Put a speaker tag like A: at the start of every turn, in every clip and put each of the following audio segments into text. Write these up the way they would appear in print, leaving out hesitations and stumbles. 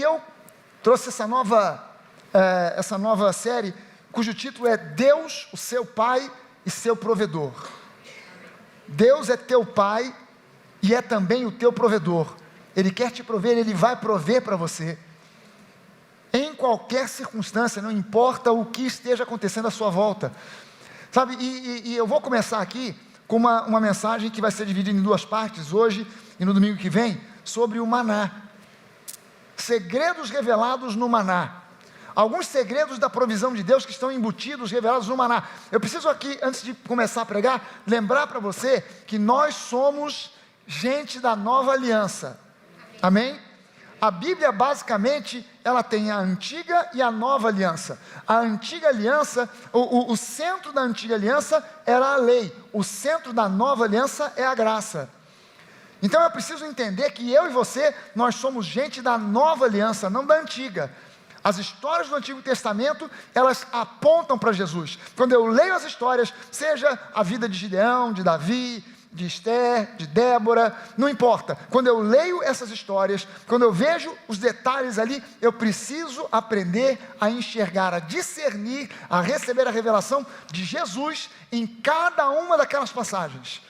A: eu trouxe essa nova série, cujo título é Deus, o seu Pai e seu provedor. Deus é teu Pai e é também o teu provedor. Ele quer te prover, Ele vai prover para você. Em qualquer circunstância, não importa o que esteja acontecendo à sua volta. Sabe, e eu vou começar aqui com uma mensagem que vai ser dividida em duas partes, hoje e no domingo que vem, sobre o maná. Segredos revelados no maná. Alguns segredos da provisão de Deus que estão embutidos, revelados no maná. Eu preciso aqui, antes de começar a pregar, lembrar para você que nós somos gente da nova aliança. Amém? A Bíblia basicamente, ela tem a antiga e a nova aliança. A antiga aliança, o centro da antiga aliança era a lei. O centro da nova aliança é a graça. Então eu preciso entender que eu e você, nós somos gente da nova aliança, não da antiga. As histórias do Antigo Testamento, elas apontam para Jesus. Quando eu leio as histórias, seja a vida de Gideão, de Davi, de Esther, de Débora, não importa. Quando eu leio essas histórias, quando eu vejo os detalhes ali, eu preciso aprender a enxergar, a discernir, a receber a revelação de Jesus em cada uma daquelas passagens.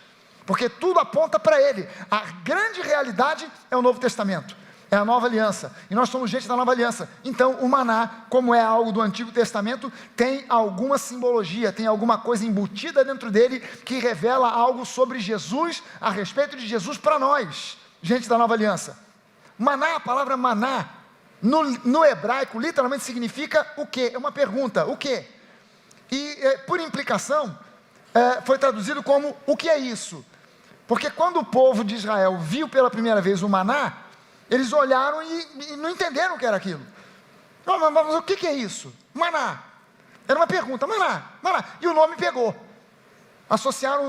A: Porque tudo aponta para Ele. A grande realidade é o Novo Testamento. É a nova aliança, e nós somos gente da nova aliança. Então o maná, como é algo do Antigo Testamento, tem alguma simbologia, tem alguma coisa embutida dentro dele, que revela algo sobre Jesus, a respeito de Jesus para nós, gente da nova aliança. Maná, a palavra maná, no hebraico, literalmente significa o quê? É uma pergunta, o quê? E por implicação, foi traduzido como, o que é isso? Porque quando o povo de Israel viu pela primeira vez o maná, eles olharam e não entenderam o que era aquilo. Mas o que é isso? Maná. Era uma pergunta, maná. E o nome pegou. Associaram,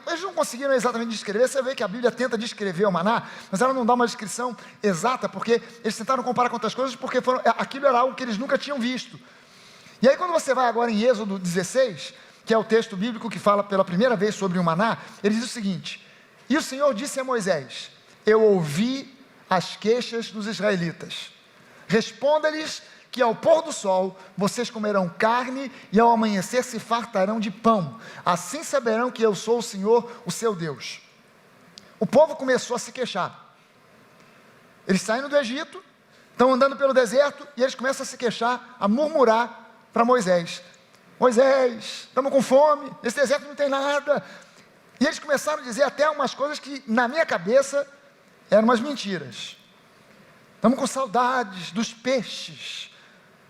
A: eles não conseguiram exatamente descrever. Você vê que a Bíblia tenta descrever o maná, mas ela não dá uma descrição exata, porque eles tentaram comparar com outras coisas, porque aquilo era algo que eles nunca tinham visto. E aí quando você vai agora em Êxodo 16, que é o texto bíblico que fala pela primeira vez sobre o maná, ele diz o seguinte: e o Senhor disse a Moisés: eu ouvi as queixas dos israelitas. Responda-lhes que ao pôr do sol vocês comerão carne e ao amanhecer se fartarão de pão. Assim saberão que eu sou o Senhor, o seu Deus. O povo começou a se queixar. Eles saíram do Egito, estão andando pelo deserto e eles começam a se queixar, a murmurar para Moisés: Moisés, estamos com fome, esse deserto não tem nada. E eles começaram a dizer até umas coisas que na minha cabeça eram umas mentiras. Estamos com saudades dos peixes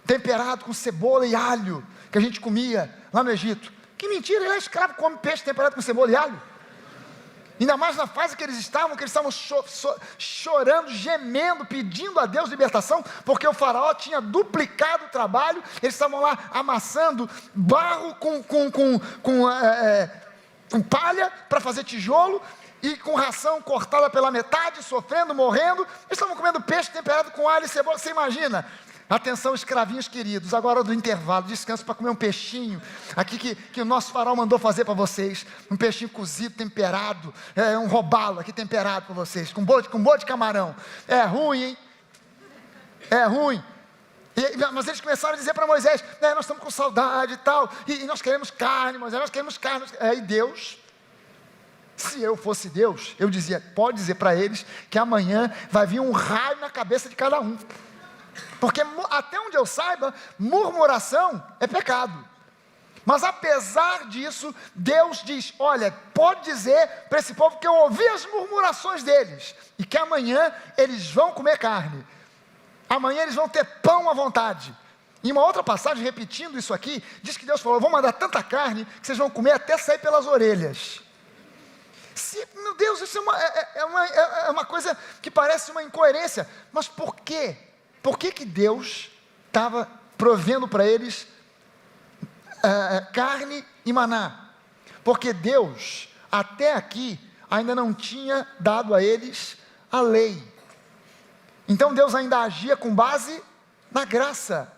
A: temperado com cebola e alho que a gente comia lá no Egito. Que mentira, ele é escravo, come peixe temperado com cebola e alho. Ainda mais na fase que eles estavam chorando, gemendo, pedindo a Deus libertação, porque o faraó tinha duplicado o trabalho. Eles estavam lá amassando barro com palha para fazer tijolo, e com ração cortada pela metade, sofrendo, morrendo. Eles estavam comendo peixe temperado com alho e cebola. Você imagina? Atenção, escravinhos queridos, agora do intervalo, descanso para comer um peixinho, aqui que o nosso faraó mandou fazer para vocês, um peixinho cozido, temperado, um robalo aqui temperado para vocês, com bolo de camarão. É ruim, hein? É ruim. Mas eles começaram a dizer para Moisés: nós estamos com saudade e tal, e nós queremos carne, Moisés, nós queremos carne. E Deus... Se eu fosse Deus, eu dizia: pode dizer para eles que amanhã vai vir um raio na cabeça de cada um. Porque até onde eu saiba, murmuração é pecado. Mas apesar disso, Deus diz: olha, pode dizer para esse povo que eu ouvi as murmurações deles, e que amanhã eles vão comer carne. Amanhã eles vão ter pão à vontade. Em uma outra passagem, repetindo isso aqui, diz que Deus falou: eu vou mandar tanta carne que vocês vão comer até sair pelas orelhas. Meu Deus, isso é uma coisa que parece uma incoerência. Mas por quê? Por que Deus estava provendo para eles carne e maná? Porque Deus, até aqui, ainda não tinha dado a eles a lei. Então Deus ainda agia com base na graça.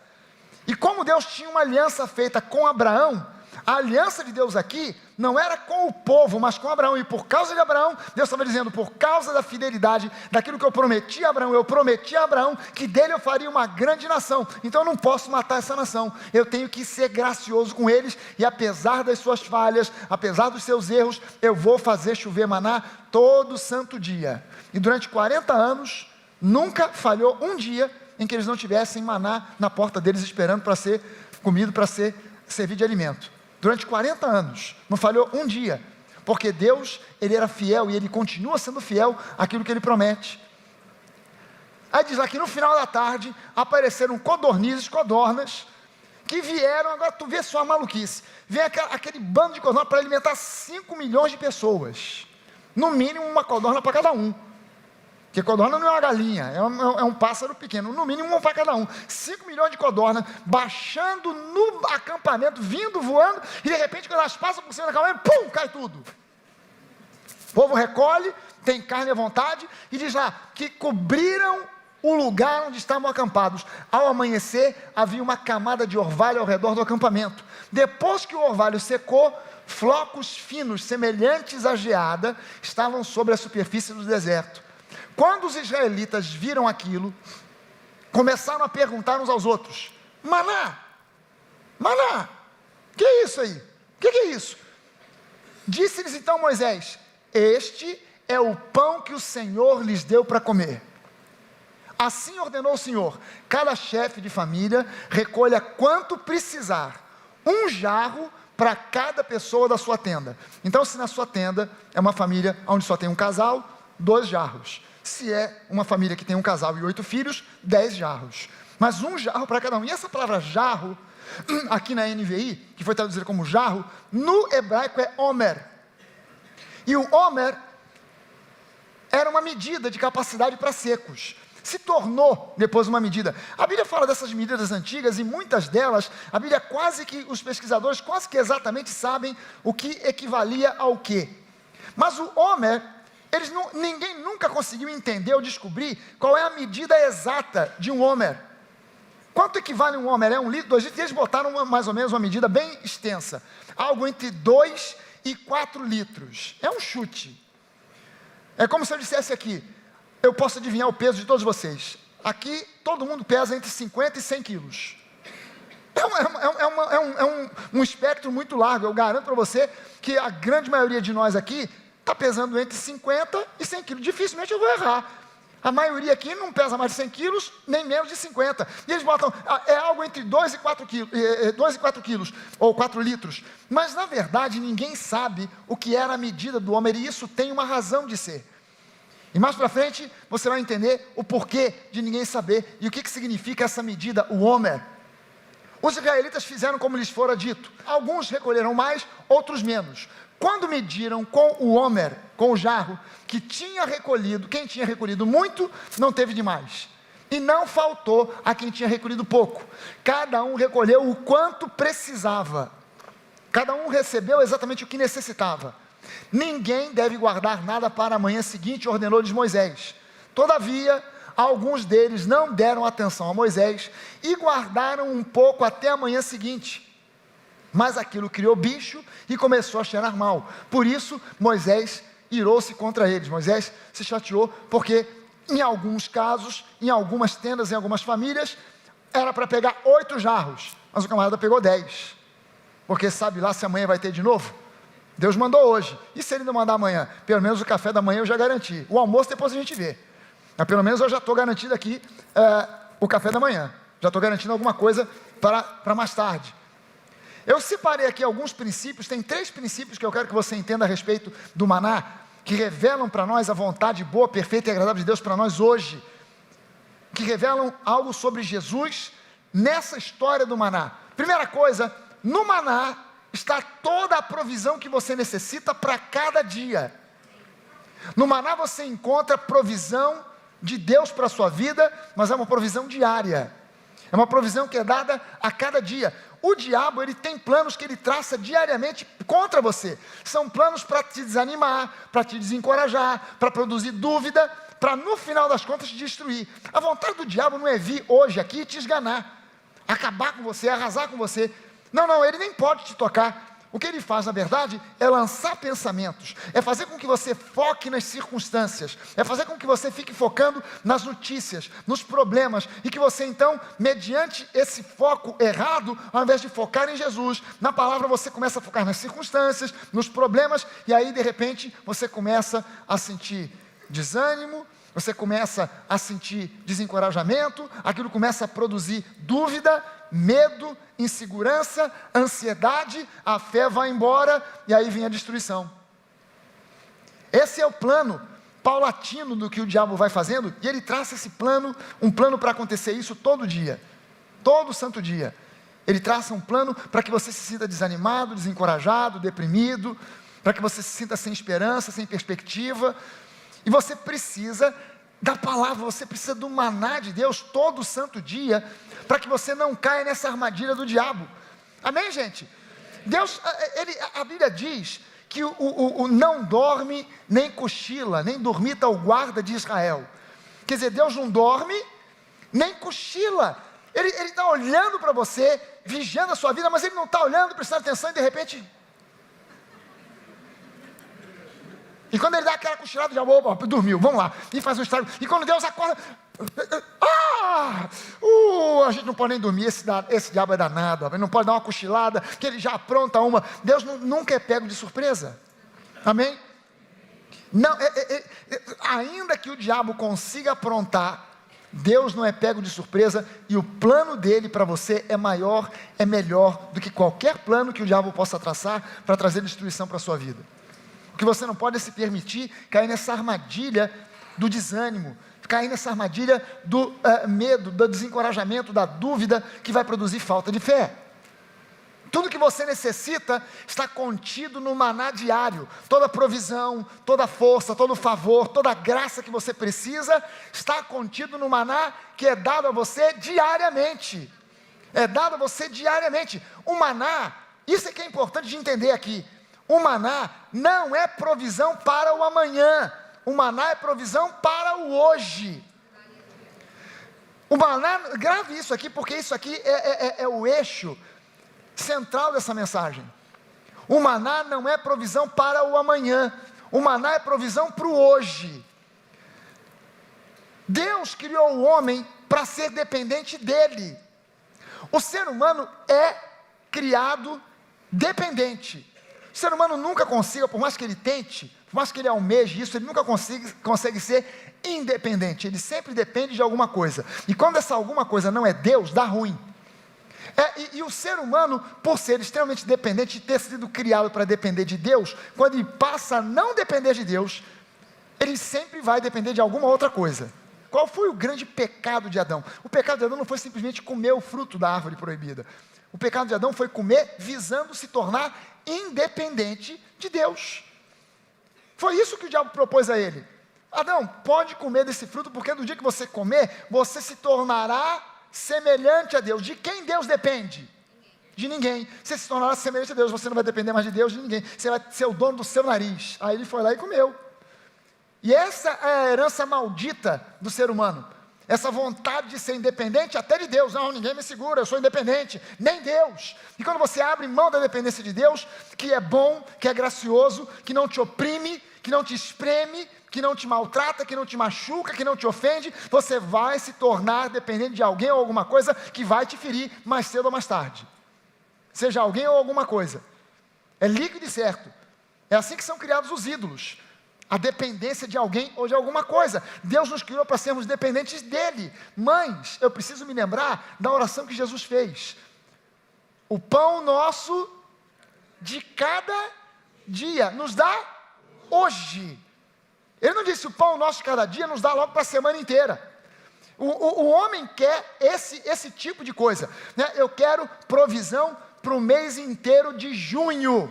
A: E como Deus tinha uma aliança feita com Abraão, A aliança de Deus aqui não era com o povo, mas com Abraão. E por causa de Abraão, Deus estava dizendo, por causa da fidelidade, daquilo que eu prometi a Abraão, eu prometi a Abraão que dele eu faria uma grande nação. Então eu não posso matar essa nação. Eu tenho que ser gracioso com eles. E apesar das suas falhas, apesar dos seus erros, eu vou fazer chover maná todo santo dia. E durante 40 anos, nunca falhou um dia em que eles não tivessem maná na porta deles esperando para ser comido, para ser servido de alimento. Durante 40 anos, não falhou um dia, porque Deus, Ele era fiel e Ele continua sendo fiel àquilo que Ele promete. Aí diz lá que no final da tarde, apareceram codornas, que vieram, agora tu vê só a maluquice, vem aquele bando de codornas para alimentar 5 milhões de pessoas, no mínimo uma codorna para cada um. Porque codorna não é uma galinha, é um pássaro pequeno, no mínimo um para cada um. 5 milhões de codornas baixando no acampamento, vindo, voando, e de repente quando elas passam por cima do acampamento, pum, cai tudo. O povo recolhe, tem carne à vontade, e diz lá, que cobriram o lugar onde estavam acampados. Ao amanhecer, havia uma camada de orvalho ao redor do acampamento. Depois que o orvalho secou, flocos finos, semelhantes à geada, estavam sobre a superfície do deserto. Quando os israelitas viram aquilo, começaram a perguntar uns aos outros, maná, que é isso aí? O que é isso? Disse-lhes então Moisés, este é o pão que o Senhor lhes deu para comer. Assim ordenou o Senhor, cada chefe de família recolha quanto precisar, um jarro para cada pessoa da sua tenda. Então se na sua tenda é uma família onde só tem um casal, 2 jarros. Se é uma família que tem um casal e 8 filhos, 10 jarros. Mas um jarro para cada um. E essa palavra jarro, aqui na NVI, que foi traduzida como jarro, no hebraico é omer. E o omer era uma medida de capacidade para secos. Se tornou depois uma medida. A Bíblia fala dessas medidas antigas e muitas delas, a Bíblia os pesquisadores quase que exatamente sabem o que equivalia ao quê. Mas o omer, ninguém nunca conseguiu entender ou descobrir qual é a medida exata de um homer. Quanto equivale um homer? É 1 litro, 2 litros? E eles botaram mais ou menos uma medida bem extensa. Algo entre 2 e 4 litros. É um chute. É como se eu dissesse aqui, eu posso adivinhar o peso de todos vocês. Aqui, todo mundo pesa entre 50 e 100 quilos. É um espectro muito largo. Eu garanto para você que a grande maioria de nós aqui está pesando entre 50 e 100 quilos. Dificilmente eu vou errar. A maioria aqui não pesa mais de 100 quilos, nem menos de 50. E eles botam, é algo entre 2 e 4 quilos, ou 4 litros. Mas, na verdade, ninguém sabe o que era a medida do homer, e isso tem uma razão de ser. E mais para frente, você vai entender o porquê de ninguém saber, e o que significa essa medida, o homer. Os israelitas fizeram como lhes fora dito. Alguns recolheram mais, outros menos. Quando mediram com o homer, com o jarro, quem tinha recolhido muito, não teve demais. E não faltou a quem tinha recolhido pouco. Cada um recolheu o quanto precisava. Cada um recebeu exatamente o que necessitava. Ninguém deve guardar nada para a manhã seguinte, ordenou-lhes Moisés. Todavia, alguns deles não deram atenção a Moisés e guardaram um pouco até a manhã seguinte. Mas aquilo criou bicho e começou a cheirar mal. Por isso, Moisés irou-se contra eles. Moisés se chateou porque, em alguns casos, em algumas tendas, em algumas famílias, era para pegar 8 jarros. Mas o camarada pegou 10. Porque sabe lá se amanhã vai ter de novo? Deus mandou hoje. E se ele não mandar amanhã? Pelo menos o café da manhã eu já garanti. O almoço depois a gente vê. Mas pelo menos eu já estou garantindo aqui o café da manhã. Já estou garantindo alguma coisa para mais tarde. Eu separei aqui alguns princípios, tem 3 princípios que eu quero que você entenda a respeito do maná, que revelam para nós a vontade boa, perfeita e agradável de Deus para nós hoje, que revelam algo sobre Jesus nessa história do maná. Primeira coisa, no maná está toda a provisão que você necessita para cada dia. No maná você encontra provisão de Deus para a sua vida, mas é uma provisão diária. É uma provisão que é dada a cada dia. O diabo, ele tem planos que ele traça diariamente contra você. São planos para te desanimar, para te desencorajar, para produzir dúvida, para no final das contas te destruir. A vontade do diabo não é vir hoje aqui e te esganar, acabar com você, arrasar com você. Não, ele nem pode te tocar. O que ele faz, na verdade, é lançar pensamentos, é fazer com que você foque nas circunstâncias, é fazer com que você fique focando nas notícias, nos problemas, e que você então, mediante esse foco errado, ao invés de focar em Jesus, na palavra você começa a focar nas circunstâncias, nos problemas, e aí de repente você começa a sentir desânimo, você começa a sentir desencorajamento, aquilo começa a produzir dúvida, medo, insegurança, ansiedade, a fé vai embora e aí vem a destruição. Esse é o plano paulatino do que o diabo vai fazendo, e ele traça esse plano, um plano para acontecer isso todo dia, todo santo dia. Ele traça um plano para que você se sinta desanimado, desencorajado, deprimido, para que você se sinta sem esperança, sem perspectiva. E você precisa da palavra, você precisa do maná de Deus todo santo dia, para que você não caia nessa armadilha do diabo. Amém, gente? Deus, a Bíblia diz que o não dorme, nem cochila, nem dormita o guarda de Israel. Quer dizer, Deus não dorme, nem cochila. Ele está olhando para você, vigiando a sua vida, mas Ele não está olhando, prestando atenção, e de repente... E quando ele dá aquela cochilada, já dormiu, vamos lá, e faz um estrago. E quando Deus acorda, a gente não pode nem dormir, esse diabo é danado, ele não pode dar uma cochilada, que ele já apronta uma. Deus nunca é pego de surpresa, amém? Não, ainda que o diabo consiga aprontar, Deus não é pego de surpresa, e o plano dele para você é maior, é melhor do que qualquer plano que o diabo possa traçar para trazer destruição para a sua vida. O que você não pode é se permitir cair nessa armadilha do desânimo, cair nessa armadilha do medo, do desencorajamento, da dúvida, que vai produzir falta de fé. Tudo que você necessita está contido no maná diário. Toda provisão, toda força, todo favor, toda graça que você precisa, está contido no maná que é dado a você diariamente. É dado a você diariamente. O maná, isso é que é importante de entender aqui. O maná não é provisão para o amanhã, o maná é provisão para o hoje. O maná, grave isso aqui, porque isso aqui é o eixo central dessa mensagem. O maná não é provisão para o amanhã, o maná é provisão para o hoje. Deus criou o homem para ser dependente dele. O ser humano é criado dependente. O ser humano nunca consiga, por mais que ele tente, por mais que ele almeje isso, ele nunca consegue ser independente. Ele sempre depende de alguma coisa. E quando essa alguma coisa não é Deus, dá ruim. E o ser humano, por ser extremamente dependente, ter sido criado para depender de Deus, quando ele passa a não depender de Deus, ele sempre vai depender de alguma outra coisa. Qual foi o grande pecado de Adão? O pecado de Adão não foi simplesmente comer o fruto da árvore proibida. O pecado de Adão foi comer visando se tornar independente de Deus. Foi isso que o diabo propôs a ele. Adão, pode comer desse fruto, porque no dia que você comer, você se tornará semelhante a Deus. De quem Deus depende? De ninguém. Você se tornará semelhante a Deus, você não vai depender mais de Deus, de ninguém. Você vai ser o dono do seu nariz. Aí ele foi lá e comeu. E essa é a herança maldita do ser humano. Essa vontade de ser independente até de Deus. Não, ninguém me segura, eu sou independente. Nem Deus. E quando você abre mão da dependência de Deus, que é bom, que é gracioso, que não te oprime, que não te espreme, que não te maltrata, que não te machuca, que não te ofende, você vai se tornar dependente de alguém ou alguma coisa que vai te ferir mais cedo ou mais tarde. Seja alguém ou alguma coisa. É líquido e certo. É assim que são criados os ídolos. A dependência de alguém ou de alguma coisa. Deus nos criou para sermos dependentes dEle. Mas eu preciso me lembrar da oração que Jesus fez. O pão nosso de cada dia nos dá hoje. Ele não disse o pão nosso de cada dia nos dá logo para a semana inteira. O homem quer esse tipo de coisa, né? Eu quero provisão para o mês inteiro de junho.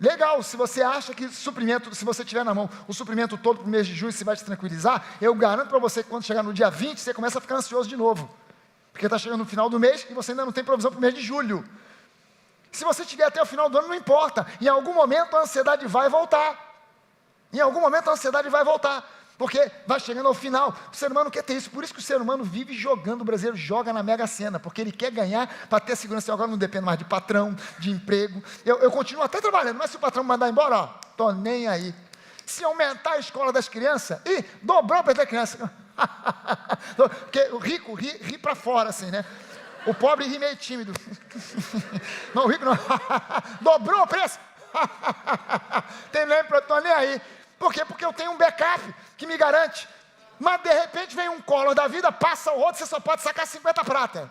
A: Legal, se você acha que suprimento, se você tiver na mão o suprimento todo para o mês de junho, você vai te tranquilizar, eu garanto para você que quando chegar no dia 20, você começa a ficar ansioso de novo, porque está chegando no final do mês e você ainda não tem provisão para o mês de julho. Se você tiver até o final do ano, não importa, em algum momento a ansiedade vai voltar, em algum momento a ansiedade vai voltar. porque vai chegando ao final. O ser humano quer ter isso, por isso que o ser humano vive jogando, o brasileiro joga na Mega Sena, porque ele quer ganhar para ter segurança. Eu agora não dependo mais de patrão, de emprego, eu continuo até trabalhando, mas se o patrão me mandar embora, ó, estou nem aí. Se aumentar a escola das crianças, dobrou para ter criança, porque o rico ri para fora assim, né? O pobre ri meio tímido. Não, o rico não. Dobrou o preço. Tem nem para, estou nem aí. Por quê? Porque eu tenho um backup que me garante. Mas de repente vem um Collor da vida, passa o outro, você só pode sacar 50 prata.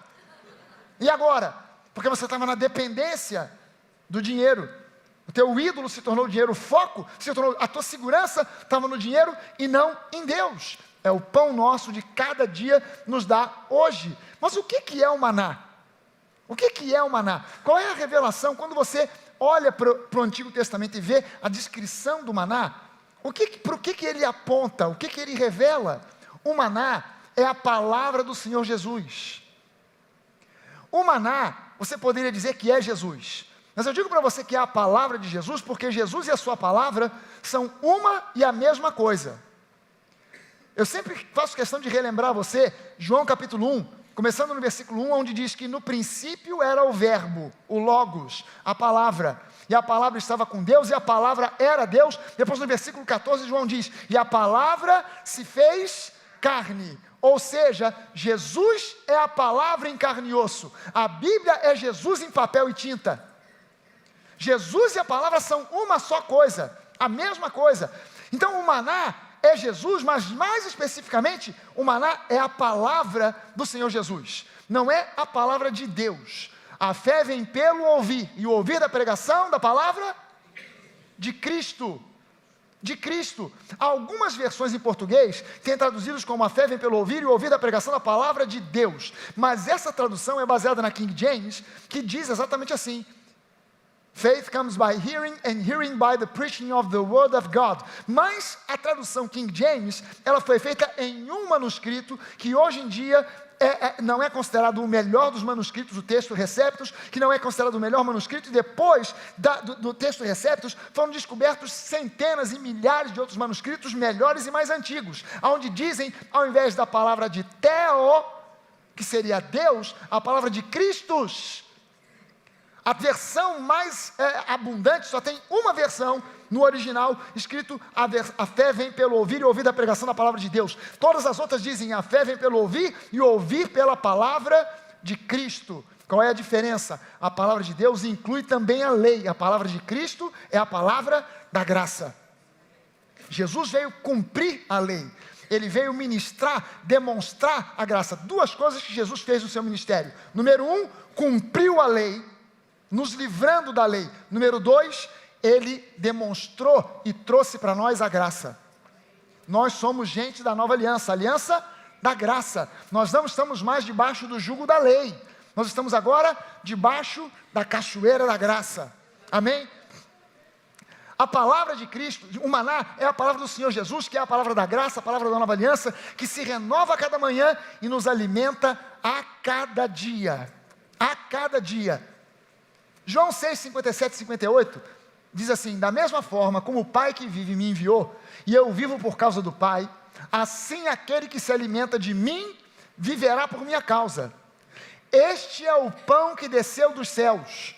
A: E agora? Porque você estava na dependência do dinheiro. O teu ídolo se tornou o dinheiro, o foco se tornou, a tua segurança estava no dinheiro e não em Deus. É o pão nosso de cada dia nos dá hoje. Mas o que é o maná? O que é o maná? Qual é a revelação? Quando você olha para o Antigo Testamento e vê a descrição do maná, para o que ele aponta? O que ele revela? O maná é a palavra do Senhor Jesus. O maná, você poderia dizer que é Jesus. Mas eu digo para você que é a palavra de Jesus, porque Jesus e a sua palavra são uma e a mesma coisa. Eu sempre faço questão de relembrar a você, João capítulo 1, começando no versículo 1, onde diz que no princípio era o verbo, o logos, a palavra, e a palavra estava com Deus, e a palavra era Deus. Depois no versículo 14, João diz, e a palavra se fez carne, ou seja, Jesus é a palavra em carne e osso, a Bíblia é Jesus em papel e tinta. Jesus e a palavra são uma só coisa, a mesma coisa. Então o maná é Jesus, mas mais especificamente, o maná é a palavra do Senhor Jesus, não é a palavra de Deus. A fé vem pelo ouvir, e o ouvir da pregação da palavra de Cristo. De Cristo. Algumas versões em português têm traduzidos como a fé vem pelo ouvir e o ouvir da pregação da palavra de Deus. Mas essa tradução é baseada na King James, que diz exatamente assim: Faith comes by hearing and hearing by the preaching of the word of God. Mas a tradução King James, ela foi feita em um manuscrito que hoje em dia não é considerado o melhor dos manuscritos, o texto Receptus, que não é considerado o melhor manuscrito, e depois do texto Receptus foram descobertos centenas e milhares de outros manuscritos melhores e mais antigos, onde dizem, ao invés da palavra de Theo, que seria Deus, a palavra de Christus. A versão mais abundante, só tem uma versão no original, escrito, a fé vem pelo ouvir e ouvir da pregação da palavra de Deus. Todas as outras dizem, a fé vem pelo ouvir e ouvir pela palavra de Cristo. Qual é a diferença? A palavra de Deus inclui também a lei, a palavra de Cristo é a palavra da graça. Jesus veio cumprir a lei, ele veio ministrar, demonstrar a graça. Duas coisas que Jesus fez no seu ministério. Número 1, cumpriu a lei, nos livrando da lei. Número 2, ele demonstrou e trouxe para nós a graça. Nós somos gente da nova aliança, aliança da graça. Nós não estamos mais debaixo do jugo da lei, nós estamos agora debaixo da cachoeira da graça. Amém? A palavra de Cristo, o maná, é a palavra do Senhor Jesus, que é a palavra da graça, a palavra da nova aliança, que se renova a cada manhã e nos alimenta a cada dia. A cada dia. João 6, 57 e 58, diz assim, da mesma forma como o Pai que vive me enviou, e eu vivo por causa do Pai, assim aquele que se alimenta de mim, viverá por minha causa. Este é o pão que desceu dos céus.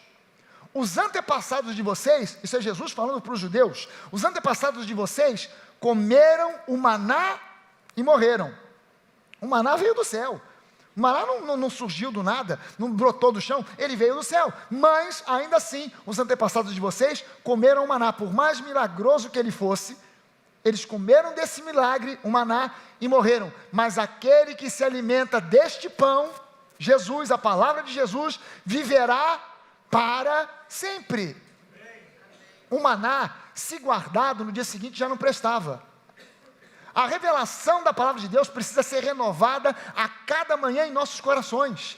A: Os antepassados de vocês, isso é Jesus falando para os judeus, os antepassados de vocês comeram o maná e morreram. O maná veio do céu. O maná não surgiu do nada, não brotou do chão, ele veio do céu. Mas, ainda assim, os antepassados de vocês comeram o maná, por mais milagroso que ele fosse, eles comeram desse milagre, o maná, e morreram. Mas aquele que se alimenta deste pão, Jesus, a palavra de Jesus, viverá para sempre. O maná, se guardado, no dia seguinte já não prestava. A revelação da palavra de Deus precisa ser renovada a cada manhã em nossos corações.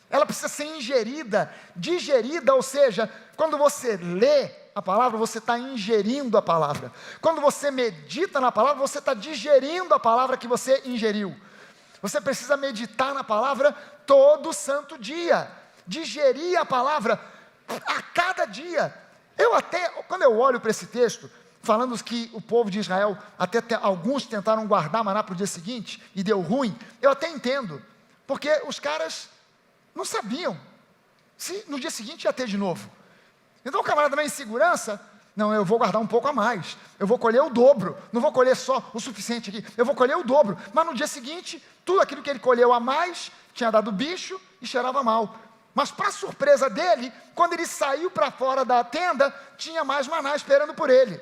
A: Ela precisa ser ingerida, digerida, ou seja, quando você lê a palavra, você está ingerindo a palavra. Quando você medita na palavra, você está digerindo a palavra que você ingeriu. Você precisa meditar na palavra todo santo dia, digerir a palavra a cada dia. Quando eu olho para esse texto, falando que o povo de Israel, alguns tentaram guardar maná para o dia seguinte, e deu ruim, eu até entendo, porque os caras não sabiam se no dia seguinte ia ter de novo. Então o camarada na insegurança, não, eu vou guardar um pouco a mais, eu vou colher o dobro, não vou colher só o suficiente aqui, eu vou colher o dobro, mas no dia seguinte, tudo aquilo que ele colheu a mais, tinha dado bicho e cheirava mal. Mas para surpresa dele, quando ele saiu para fora da tenda, tinha mais maná esperando por ele.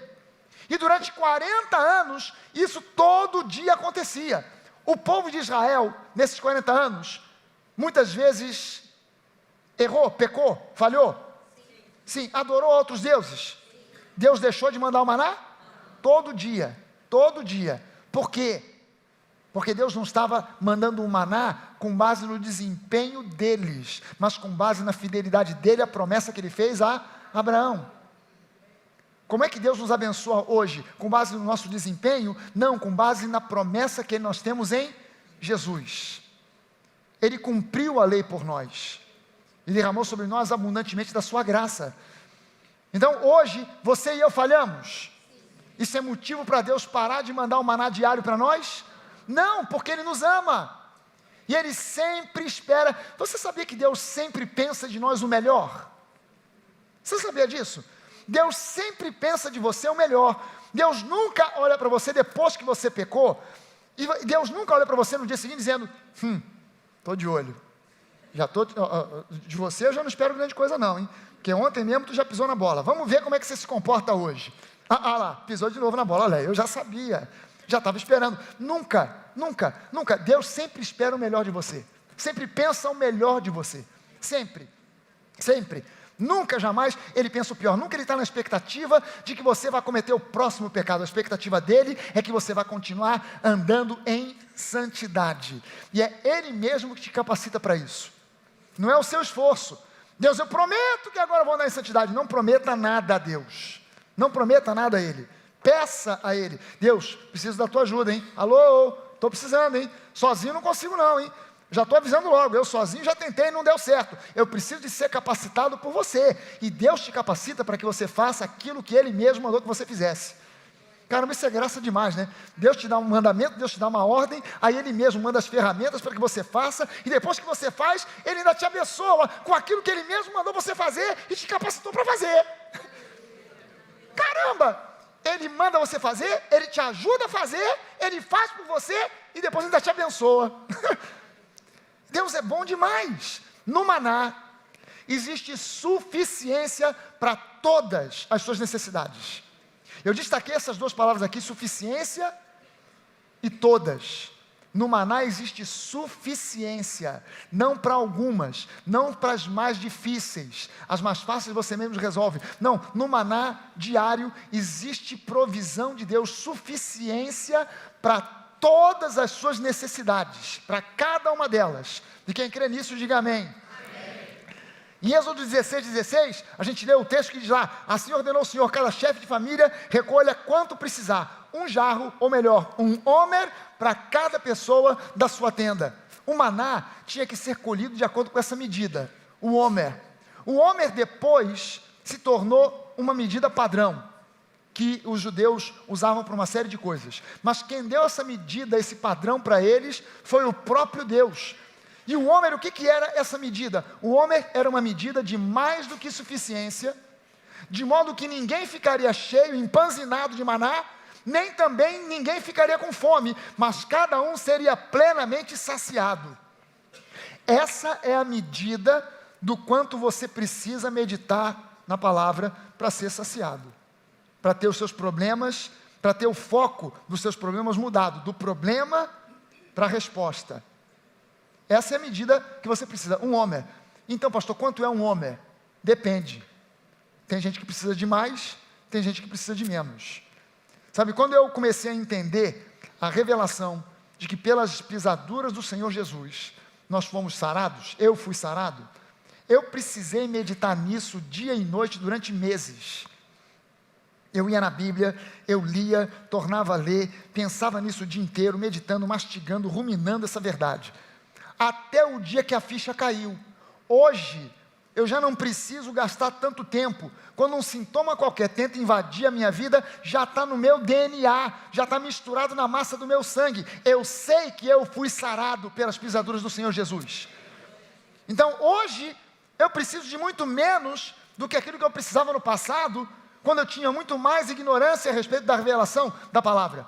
A: E durante 40 anos, isso todo dia acontecia. O povo de Israel, nesses 40 anos, muitas vezes errou, pecou, falhou. Sim, adorou outros deuses. Deus deixou de mandar o maná? Todo dia, todo dia. Por quê? Porque Deus não estava mandando um maná com base no desempenho deles, mas com base na fidelidade dele, a promessa que ele fez a Abraão. Como é que Deus nos abençoa hoje? Com base no nosso desempenho? Não, com base na promessa que nós temos em Jesus. Ele cumpriu a lei por nós, e derramou sobre nós abundantemente da sua graça. Então hoje, você e eu falhamos. Isso é motivo para Deus parar de mandar um maná diário para nós? Não, porque Ele nos ama, e Ele sempre espera. Você sabia que Deus sempre pensa de nós o melhor? Você sabia disso? Deus sempre pensa de você o melhor. Deus nunca olha para você depois que você pecou, e Deus nunca olha para você no dia seguinte dizendo, estou de olho, de você eu já não espero grande coisa não, hein? Porque ontem mesmo tu já pisou na bola, vamos ver como é que você se comporta hoje. Lá, pisou de novo na bola, olha, eu já sabia, já estava esperando. Nunca, nunca, nunca, Deus sempre espera o melhor de você, sempre pensa o melhor de você, sempre, sempre. Nunca, jamais, Ele pensa o pior. Nunca Ele está na expectativa de que você vai cometer o próximo pecado. A expectativa dEle é que você vai continuar andando em santidade, e é Ele mesmo que te capacita para isso, não é o seu esforço. Deus, eu prometo que agora eu vou andar em santidade. Não prometa nada a Deus, não prometa nada a Ele, peça a Ele, Deus, preciso da tua ajuda, hein? Alô, estou precisando, hein? Sozinho não consigo não, hein? Já estou avisando logo, eu sozinho já tentei e não deu certo, eu preciso de ser capacitado por você, e Deus te capacita para que você faça aquilo que Ele mesmo mandou que você fizesse. Caramba, isso é graça demais, né? Deus te dá um mandamento, Deus te dá uma ordem, aí Ele mesmo manda as ferramentas para que você faça, e depois que você faz, Ele ainda te abençoa com aquilo que Ele mesmo mandou você fazer, e te capacitou para fazer. Caramba! Ele manda você fazer, Ele te ajuda a fazer, Ele faz por você, e depois ainda te abençoa. Deus é bom demais. No maná, existe suficiência para todas as suas necessidades. Eu destaquei essas duas palavras aqui, suficiência e todas. No maná existe suficiência, não para algumas, não para as mais difíceis, as mais fáceis você mesmo resolve. Não, no maná diário existe provisão de Deus, suficiência para todas as suas necessidades, para cada uma delas. E quem crê nisso, diga amém. Em Êxodo 16, a gente lê o texto que diz lá, assim ordenou o Senhor, cada chefe de família recolha quanto precisar, um jarro, ou melhor, um homer, para cada pessoa da sua tenda. O maná tinha que ser colhido de acordo com essa medida, o homer. O homer depois se tornou uma medida padrão, que os judeus usavam para uma série de coisas, mas quem deu essa medida, esse padrão para eles, foi o próprio Deus. E o homer, o que era essa medida? O homer era uma medida de mais do que suficiência, de modo que ninguém ficaria cheio, empanzinado de maná, nem também ninguém ficaria com fome, mas cada um seria plenamente saciado. Essa é a medida do quanto você precisa meditar na palavra para ser saciado, para ter os seus problemas, para ter o foco dos seus problemas mudado, do problema para a resposta. Essa é a medida que você precisa, um homer. Então, pastor, quanto é um homer? Depende. Tem gente que precisa de mais, tem gente que precisa de menos. Sabe, quando eu comecei a entender a revelação de que pelas pisaduras do Senhor Jesus, nós fomos sarados, eu fui sarado, eu precisei meditar nisso dia e noite durante meses. Eu ia na Bíblia, eu lia, tornava a ler, pensava nisso o dia inteiro, meditando, mastigando, ruminando essa verdade. Até o dia que a ficha caiu. Hoje, eu já não preciso gastar tanto tempo. Quando um sintoma qualquer tenta invadir a minha vida, já está no meu DNA, já está misturado na massa do meu sangue. Eu sei que eu fui sarado pelas pisaduras do Senhor Jesus. Então hoje, eu preciso de muito menos do que aquilo que eu precisava no passado, quando eu tinha muito mais ignorância a respeito da revelação da palavra.